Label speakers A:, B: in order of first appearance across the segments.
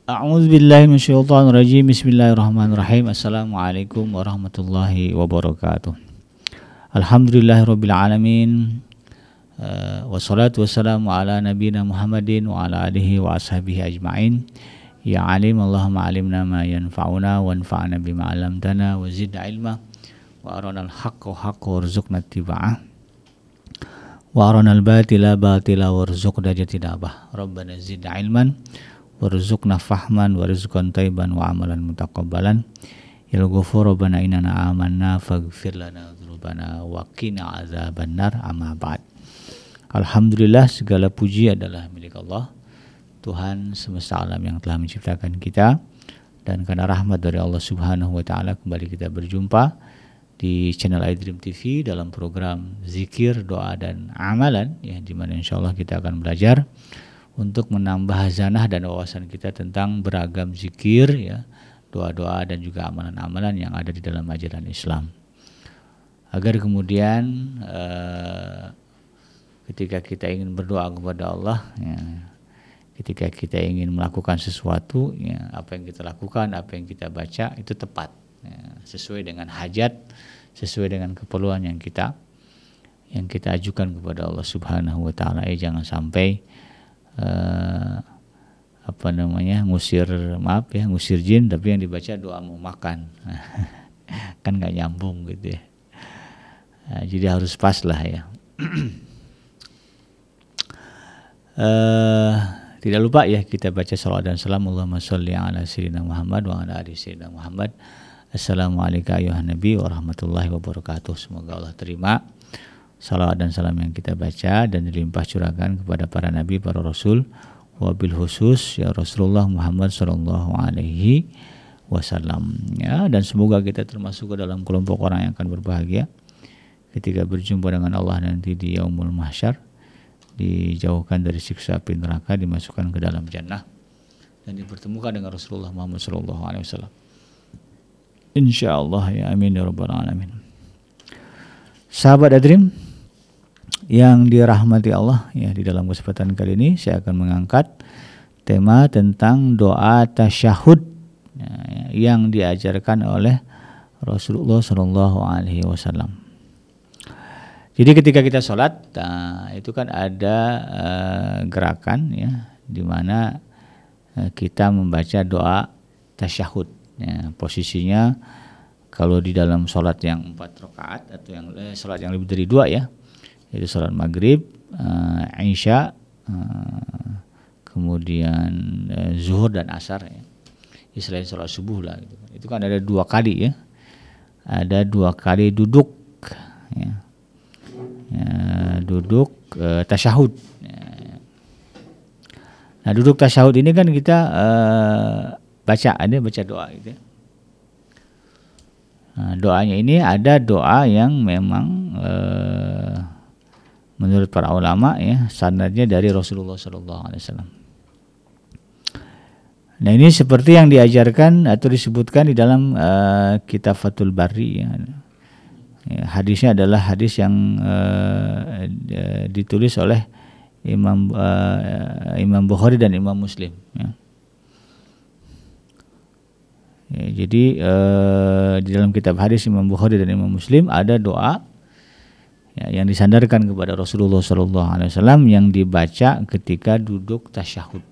A: A'udzubillahi minasyaitonirrajim. Bismillahirrahmanirrahim. Assalamualaikum warahmatullahi wabarakatuh. Alhamdulillahirabbil alamin. Wassalatu wassalamu ala nabiyina Muhammadin wa ala alihi wa ashabihi ajmain. Ya alim Allahumma alimna ma yanfa'una wanfa'na bima 'allamtana wa zidna ilma wa aranal haqqa haqqa warzuqna ittiba'ah wa aranal batila batila warzuqna ijtinabah. Rabbana zidna ilman warzuqna fahman warizqan thayyiban wa amalan mutaqabbalan. Ya ghafur rabbana innana amanna faghfir lana dzunubana wa qina adzabannar. Amma ba'd. Alhamdulillah, segala puji adalah milik Allah, Tuhan semesta alam yang telah menciptakan kita, dan karena rahmat dari Allah Subhanahu wa taala kembali kita berjumpa di channel iDream TV dalam program zikir, doa dan amalan, ya, di mana insyaallah kita akan belajar untuk menambah hazanah dan wawasan kita tentang beragam zikir, ya, doa-doa dan juga amalan-amalan yang ada di dalam ajaran Islam. Agar kemudian ketika kita ingin berdoa kepada Allah, ya, ketika kita ingin melakukan sesuatu, ya, apa yang kita lakukan, apa yang kita baca itu tepat, ya, sesuai dengan hajat, sesuai dengan keperluan yang kita ajukan kepada Allah Subhanahu wa taala. Jangan sampai ngusir jin tapi yang dibaca doa mau makan. Kan nggak nyambung gitu ya. Jadi harus pas lah, ya. Tidak lupa, ya, kita baca salawat dan salam. Allahumma sholli ala sayyidina Muhammad wa ala ali sayyidina Muhammad. Assalamualaikum ayuhan nabi warahmatullahi wabarakatuh. Semoga Allah terima salawat dan salam yang kita baca dan dilimpah curahkan kepada para nabi, para rasul, wabil khusus ya Rasulullah Muhammad sallallahu alaihi wasallam, ya. Dan semoga kita termasuk ke dalam kelompok orang yang akan berbahagia ketika berjumpa dengan Allah nanti di yaumul mahsyar, dijauhkan dari siksa api neraka, dimasukkan ke dalam jannah, dan dipertemukan dengan Rasulullah Muhammad sallallahu alaihi wasallam. Insyaallah, ya, amin ya rabbal alamin. Sahabat iDream yang dirahmati Allah, ya, di dalam kesempatan kali ini saya akan mengangkat tema tentang doa tasyahud, ya, yang diajarkan oleh Rasulullah sallallahu alaihi wasallam. Jadi ketika kita sholat, itu kan ada gerakan, ya, di mana kita membaca doa tasyahud. Ya, posisinya kalau di dalam sholat yang 4 rakaat atau yang sholat yang lebih dari 2, ya, yaitu sholat maghrib, isya, kemudian zuhur dan asar, ya, selain sholat subuh lah, gitu. Itu kan ada 2 kali, ya, ada 2 kali duduk, ya. Duduk tasyahud. Nah, duduk tasyahud ini kan kita baca doa gitu, ya. Nah, doanya ini ada doa yang memang menurut para ulama, ya, sanadnya dari Rasulullah sallallahu alaihi wasallam. Nah, ini seperti yang diajarkan atau disebutkan di dalam kitab Fathul Bari, ya. Ya, hadisnya adalah hadis yang ditulis oleh Imam Bukhari dan Imam Muslim, ya. Ya, jadi di dalam kitab hadis Imam Bukhari dan Imam Muslim ada doa, ya, yang disandarkan kepada Rasulullah SAW yang dibaca ketika duduk tasyahud,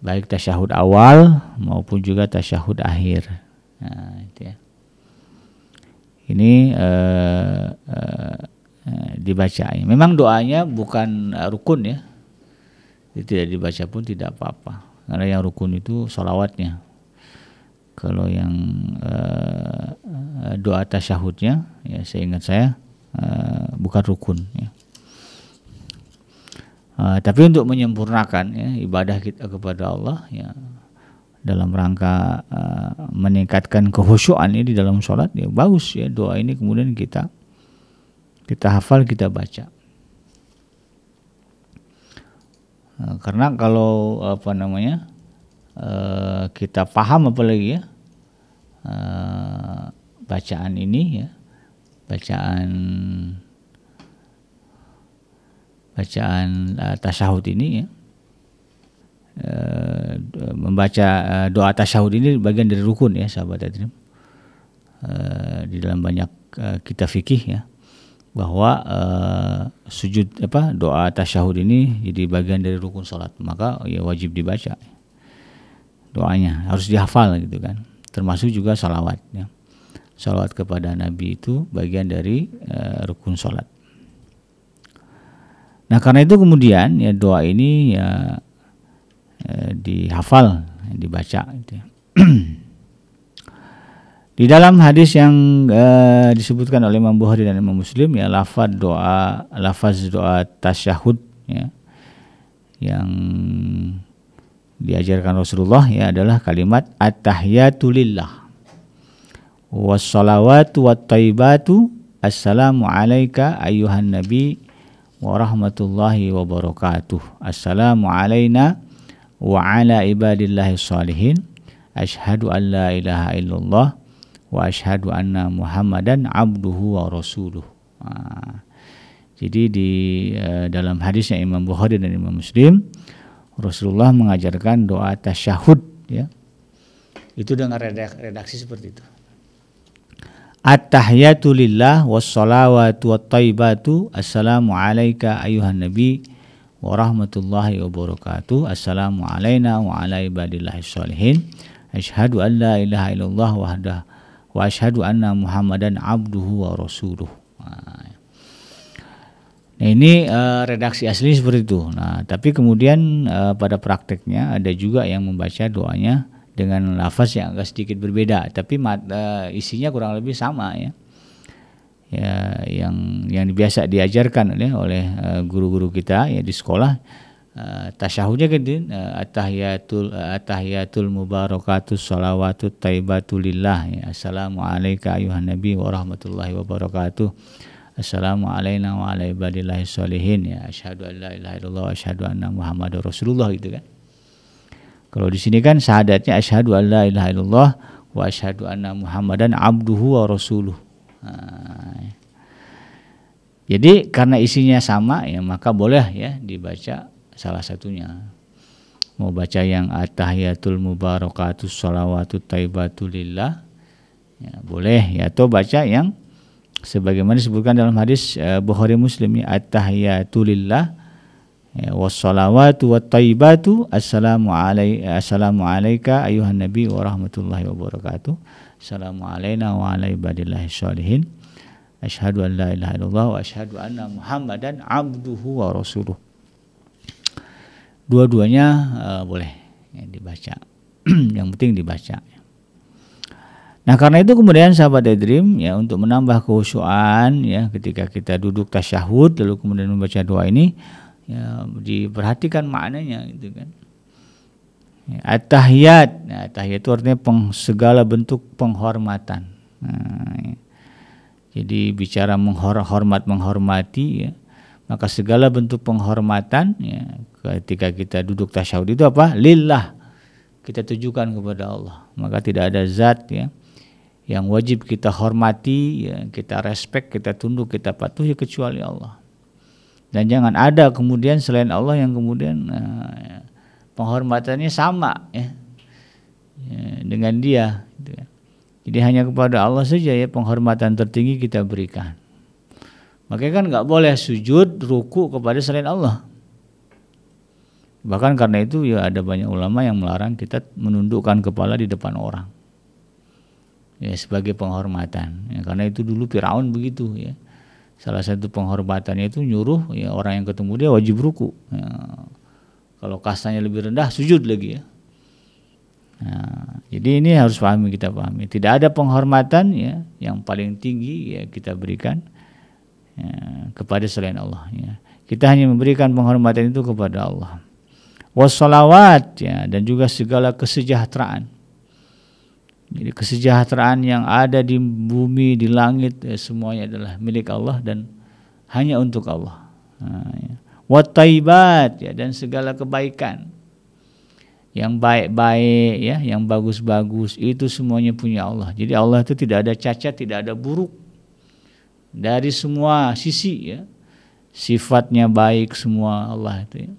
A: baik tasyahud awal maupun juga tasyahud akhir. Nah, itu, ya. Ini dibaca. Memang doanya bukan rukun, ya. Tidak dibaca pun tidak apa-apa, karena yang rukun itu sholawatnya. Kalau yang doa tasyahudnya, ya, seingat saya bukan rukun, ya. Tapi untuk menyempurnakan, ya, ibadah kita kepada Allah, ya, dalam rangka meningkatkan kekhusyuan ini di dalam sholat, ya, bagus, ya, doa ini kemudian kita hafal, kita baca. Karena kalau kita paham, apalagi, ya, bacaan ini, ya, bacaan tasyahud ini, ya, membaca doa tasyahud ini bagian dari rukun ya sahabat Adrim. Di dalam banyak kitab fikih ya, bahwa doa tasyahud ini jadi bagian dari rukun salat, maka ya wajib dibaca doanya, harus dihafal gitu kan. Termasuk juga salawat ya. Salawat kepada Nabi itu bagian dari rukun salat. Nah karena itu kemudian ya doa ini ya dihafal, dibaca gitu ya. Di dalam hadis yang disebutkan oleh Imam Bukhari dan Imam Muslim ya, lafaz doa tasyahud ya, yang diajarkan Rasulullah ya adalah kalimat at-tahiyatu lillah wassalawatu wattaibatu assalamu alayka ayyuhan nabi wa rahmatullahi wa barakatuh, assalamu alayna wa ala ibadillahi shalihin, asyhadu an la ilaha illallah wa asyhadu anna Muhammadan abduhu wa rasuluh. Jadi di dalam hadisnya Imam Bukhari dan Imam Muslim, Rasulullah mengajarkan doa tasyahud ya. Itu dengan redaksi seperti itu. At-tahiyatu lillah wassalawatu wattaibatu assalamu alayka ayyuhan nabi wa rahmatullahi wa barakatuh, assalamu alayna wa ala ibadillahi shalihin, asyhadu an la ilaha illallah wa asyhadu anna Muhammadan abduhu wa rasuluh. Nah ini redaksi asli seperti itu. Nah tapi kemudian pada prakteknya ada juga yang membaca doanya dengan lafaz yang agak sedikit berbeda, tapi isinya kurang lebih sama ya. Ya yang biasa diajarkan oleh guru-guru kita ya di sekolah. Tasyahudnya gitu, at-tahiyatul mubarakatus shalawatut thayyibatul lillah ya, assalamu alayka ayyuhan nabi wa rahmatullahi wa barakatuh, assalamu alayna wa ala ibadillahi sholihin ya, asyhadu an la ilaha illallah wa asyhadu anna Muhammadar Rasulullah gitu kan. Kalau di sini kan syahadatnya asyhadu an la ilaha illallah wa asyhadu anna Muhammadan abduhu wa rasuluh. Jadi karena isinya sama ya, maka boleh ya dibaca salah satunya. Mau baca yang at-tahiyatul mubarakatus shalawatut thayyibatul lillah ya, boleh ya, atau baca yang sebagaimana disebutkan dalam hadis Bukhari Muslim ya, at-tahiyatu lillah ya, wassalawatu wattaibatu assalamu alayka ayyuhan nabi wa rahmatullahi wa barakatuh, assalamu alayna wa ala ibadillahi sholihin, asyhadu an la ilaha illallah wa asyhadu anna Muhammadan abduhu wa rasuluh. Dua-duanya boleh ya, dibaca. Yang penting dibaca. Nah karena itu kemudian sahabat Adrim ya, untuk menambah khusyuan ya ketika kita duduk tasyahud lalu kemudian membaca doa ini ya, diperhatikan maknanya gitu kan. Ya, at-tahiyat, nah, at-tahiyat itu artinya segala bentuk penghormatan. Nah, ya. Jadi bicara menghormati ya, maka segala bentuk penghormatan ya, ketika kita duduk tasyahud itu apa? Lillah, kita tujukan kepada Allah. Maka tidak ada zat ya yang wajib kita hormati ya, kita respect, kita tunduk, kita patuhi kecuali Allah. Dan jangan ada kemudian selain Allah yang kemudian ya, penghormatannya sama ya, dengan dia gitu ya. Jadi hanya kepada Allah saja ya penghormatan tertinggi kita berikan. Makanya kan nggak boleh sujud, ruku kepada selain Allah. Bahkan karena itu ya ada banyak ulama yang melarang kita menundukkan kepala di depan orang. Ya sebagai penghormatan. Ya, karena itu dulu Firaun begitu ya. Salah satu penghormatannya itu nyuruh ya orang yang ketemu dia wajib ruku. Ya, kalau kastanya lebih rendah sujud lagi ya. Nah, jadi ini harus kita pahami. Tidak ada penghormatan ya yang paling tinggi ya kita berikan ya, kepada selain Allah ya. Kita hanya memberikan penghormatan itu kepada Allah. Wassalawat ya, dan juga segala kesejahteraan. Jadi kesejahteraan yang ada di bumi, di langit ya, semuanya adalah milik Allah dan hanya untuk Allah. Nah, ya. Wattaibat ya, dan segala kebaikan yang baik-baik ya, yang bagus-bagus itu semuanya punya Allah. Jadi Allah itu tidak ada cacat, tidak ada buruk dari semua sisi ya. Sifatnya baik semua Allah itu ya.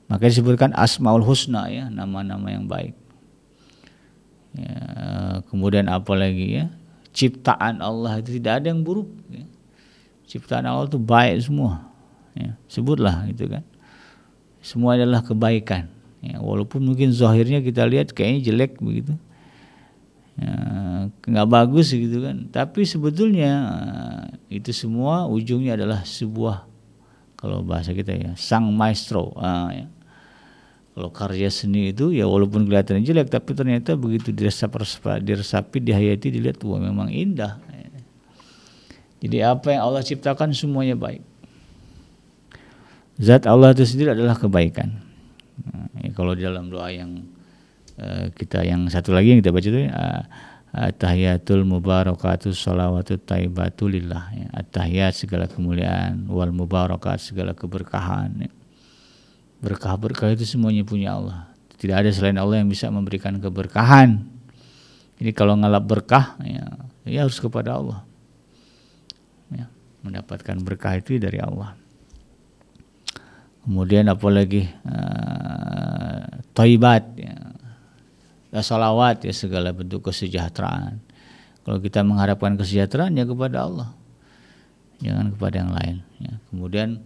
A: Maka disebutkan Asmaul Husna ya, nama-nama yang baik. Ya, kemudian apa lagi ya? Ciptaan Allah itu tidak ada yang buruk. Ya. Ciptaan Allah itu baik semua. Ya, sebutlah gitu kan. Semua adalah kebaikan. Ya, walaupun mungkin zahirnya kita lihat kayaknya jelek begitu. Ya, nggak bagus gitu kan, tapi sebetulnya itu semua ujungnya adalah sebuah, kalau bahasa kita ya, sang maestro. Ya. Kalau karya seni itu ya walaupun kelihatannya jelek, tapi ternyata begitu diresapi, dihayati, dilihat, wah memang indah. Ya. Jadi apa yang Allah ciptakan semuanya baik. Zat Allah itu sendiri adalah kebaikan. Ya, kalau di dalam doa yang kita yang satu lagi yang kita baca itu at-tahiyatul mubarakatus shalawatut thayyibatu lillah ya. At-tahiyat segala kemuliaan, wal mubarakat segala keberkahan ya. Berkah-berkah itu semuanya punya Allah. Tidak ada selain Allah yang bisa memberikan keberkahan. Jadi kalau ngalap berkah ya harus kepada Allah ya. Mendapatkan berkah itu dari Allah. Kemudian apalagi thayyibat ya. Salawat ya, segala bentuk kesejahteraan. Kalau kita mengharapkan kesejahteraan ya kepada Allah, jangan kepada yang lain ya. Kemudian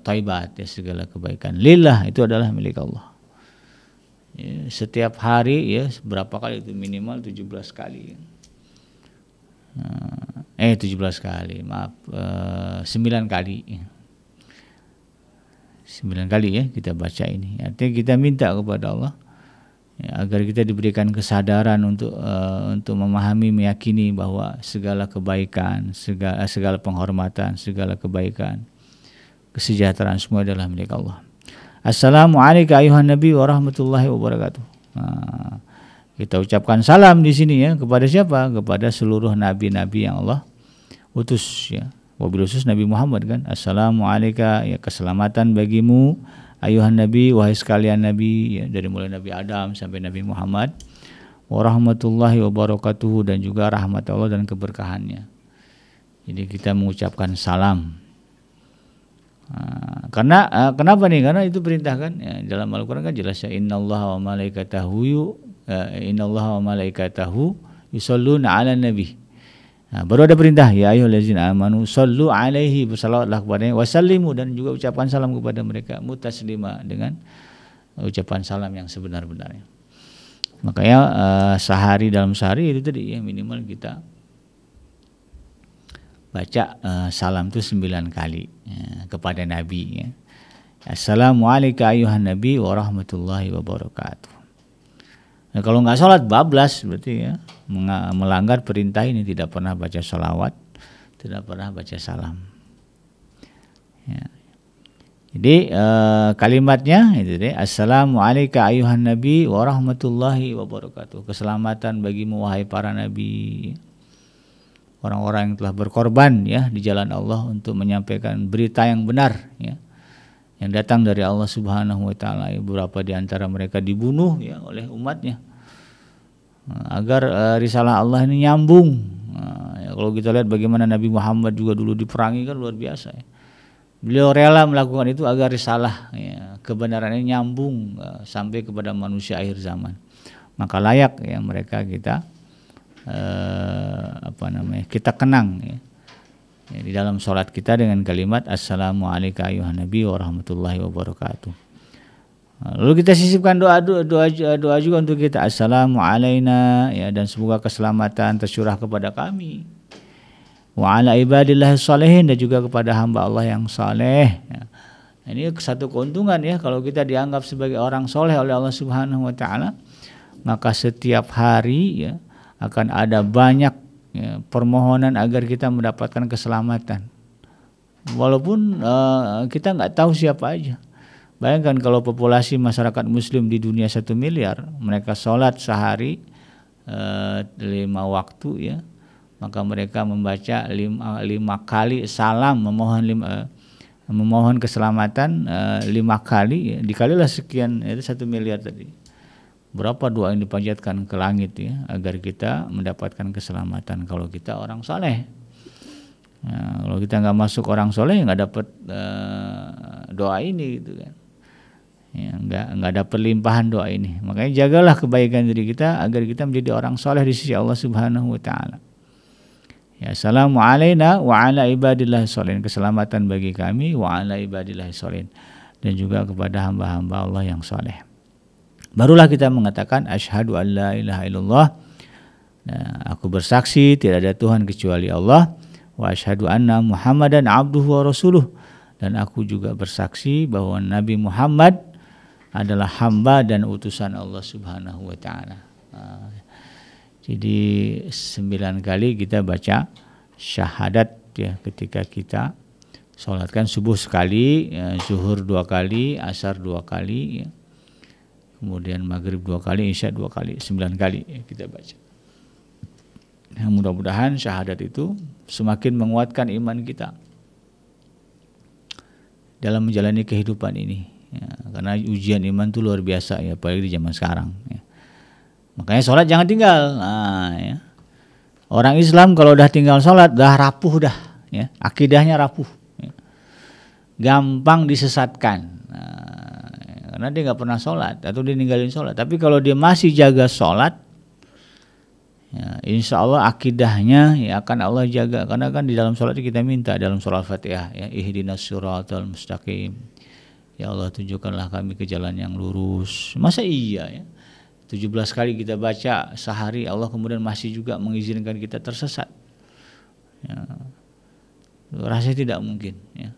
A: thayyibat ya, segala kebaikan lillah itu adalah milik Allah ya. Setiap hari ya berapa kali itu, minimal 17 kali 17 kali maaf 9 kali ya. 9 kali ya kita baca ini. Artinya kita minta kepada Allah ya, agar kita diberikan kesadaran untuk memahami, meyakini bahwa segala kebaikan, segala penghormatan, segala kebaikan, kesejahteraan semua adalah milik Allah. Assalamualaikum ayuhan nabi warahmatullahi wabarakatuh. Nah, kita ucapkan salam di sini ya kepada siapa? Kepada seluruh nabi-nabi yang Allah utus ya. Wabil khusus Nabi Muhammad kan. Assalamualaikum ya, keselamatan bagimu ayuhan nabi, wahai sekalian nabi ya, dari mulai Nabi Adam sampai Nabi Muhammad, warahmatullahi wabarakatuh, dan juga rahmat Allah dan keberkahannya. Jadi kita mengucapkan salam. Karena kenapa nih? Karena itu perintah kan ya, dalam Al-Qur'an kan jelas ya, innallaha wa malaikatahu yusholluna 'alan nabi. Baru ada perintah ya ayyuhallazina amanu shallu alaihi, bersalawatlah kepadanya, wasallimu, dan juga ucapan salam kepada mereka, mutaslima, dengan ucapan salam yang sebenar-benarnya. Makanya dalam sehari itu tadi ya, minimal kita baca salam itu 9 kali ya, kepada Nabi ya. Assalamualaikum ayuhan nabi warahmatullahi wabarakatuh. Nah, kalau nggak sholat bablas berarti ya, melanggar perintah ini, tidak pernah baca sholawat, tidak pernah baca salam ya. Jadi kalimatnya itu deh, assalamualaikum ayuhan nabi warahmatullahi wabarakatuh, keselamatan bagimu wahai para nabi, orang-orang yang telah berkorban ya di jalan Allah untuk menyampaikan berita yang benar ya, yang datang dari Allah Subhanahu wa taala. Beberapa di antara mereka dibunuh ya oleh umatnya agar risalah Allah ini nyambung. Ya, kalau kita lihat bagaimana Nabi Muhammad juga dulu diperangi kan luar biasa ya. Beliau rela melakukan itu agar risalah ya, kebenaran ini nyambung sampai kepada manusia akhir zaman. Maka layak ya mereka kita kita kenang ya. Ya, di dalam sholat kita dengan kalimat assalamualaikum ayuhan nabi warahmatullahi wabarakatuh. Lalu kita sisipkan doa juga untuk kita, assalamu alaina ya, dan semoga keselamatan tercurah kepada kami, wa ala ibadillahi sholihin, dan juga kepada hamba Allah yang saleh ya. Ini satu keuntungan ya, kalau kita dianggap sebagai orang soleh oleh Allah Subhanahu wa taala, maka setiap hari ya akan ada banyak ya, permohonan agar kita mendapatkan keselamatan, walaupun kita nggak tahu siapa aja. Bayangkan kalau populasi masyarakat muslim di dunia 1 miliar, mereka sholat sehari 5 waktu ya, maka mereka membaca 5 kali salam, memohon keselamatan 5 kali ya, dikalilah sekian, itu 1 miliar tadi. Berapa doa yang dipanjatkan ke langit ya, agar kita mendapatkan keselamatan kalau kita orang soleh. Nah, kalau kita nggak masuk orang soleh, nggak dapat doa ini gitu kan. Ya, enggak ada perlimpahan doa ini. Makanya jagalah kebaikan diri kita agar kita menjadi orang soleh di sisi Allah Subhanahu wa taala. Ya, assalamu alaina wa ala ibadillah sholihin, keselamatan bagi kami wa ala ibadillah sholihin, dan juga kepada hamba-hamba Allah yang soleh. Barulah kita mengatakan asyhadu an la ilaha illallah, nah, aku bersaksi tidak ada Tuhan kecuali Allah, wa asyhadu anna Muhammadan abduhu wa rasuluh, dan aku juga bersaksi bahwa Nabi Muhammad adalah hamba dan utusan Allah Subhanahu wa taala. Jadi 9 kali kita baca syahadat ya ketika kita sholatkan subuh sekali, ya, zuhur 2 kali, asar 2 kali, ya. Kemudian maghrib 2 kali, isya 2 kali, 9 kali ya, kita baca. Nah, mudah-mudahan syahadat itu semakin menguatkan iman kita dalam menjalani kehidupan ini. Ya, karena ujian iman itu luar biasa ya, apalagi di zaman sekarang. Ya. Makanya sholat jangan tinggal. Nah, ya. Orang Islam kalau udah tinggal sholat, udah rapuh dah, ya. Akidahnya rapuh, ya. Gampang disesatkan. Nah, karena dia nggak pernah sholat atau dia ninggalin sholat. Tapi kalau dia masih jaga sholat, ya, insya Allah akidahnya ya akan Allah jaga. Karena kan di dalam sholat kita minta dalam surah Al-Fatihah, ya, ihdinas siratal mustaqim. Ya Allah, tunjukkanlah kami ke jalan yang lurus. Masa iya ya? 17 kali kita baca sehari, Allah kemudian masih juga mengizinkan kita tersesat. Ya, rasanya tidak mungkin. Ya.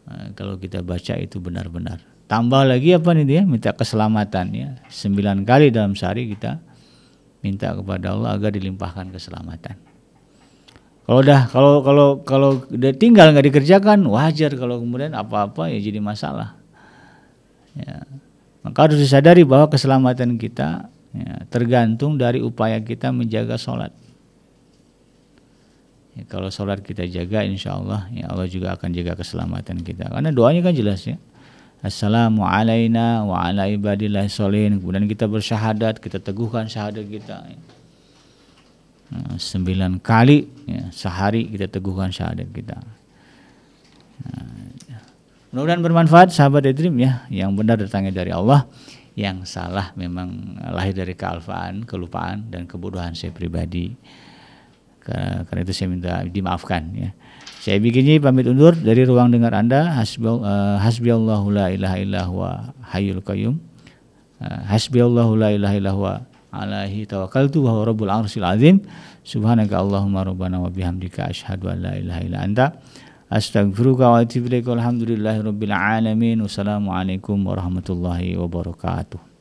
A: Nah, kalau kita baca itu benar-benar. Tambah lagi apa nih dia? Minta keselamatan. Ya. 9 kali dalam sehari kita minta kepada Allah agar dilimpahkan keselamatan. Kalau udah tinggal nggak dikerjakan, wajar kalau kemudian apa-apa ya jadi masalah. Ya. Maka harus disadari bahwa keselamatan kita ya, tergantung dari upaya kita menjaga sholat. Ya, kalau sholat kita jaga, insya Allah ya Allah juga akan jaga keselamatan kita. Karena doanya kan jelas ya. Assalamu alaina wa ala ibadillah sholihin. Kemudian kita bersyahadat, kita teguhkan syahadat kita. Ya. Nah, 9 kali ya, sehari kita teguhkan syahadat kita. Nah, mudah-mudahan bermanfaat sahabat Edream ya. Yang benar datangnya dari Allah, yang salah memang lahir dari kealfaan, kelupaan dan kebodohan saya pribadi. Karena itu saya minta dimaafkan ya. Saya bikinnya pamit undur dari ruang dengar Anda. Hasbiyallahu la ilaha illa huwa hayyul qayyum. Hasbiyallahu la ilaha illa huwa alaihi tawakkaltu wa huwa rabbul arsyil azim. Subhanaka Allahumma rabbana wa bihamdika asyhadu an la ilaha illa anta astaghfiruka wa atubu ilaik. Alhamdulillahirabbil alamin. Wassalamualaikum warahmatullahi wabarakatuh.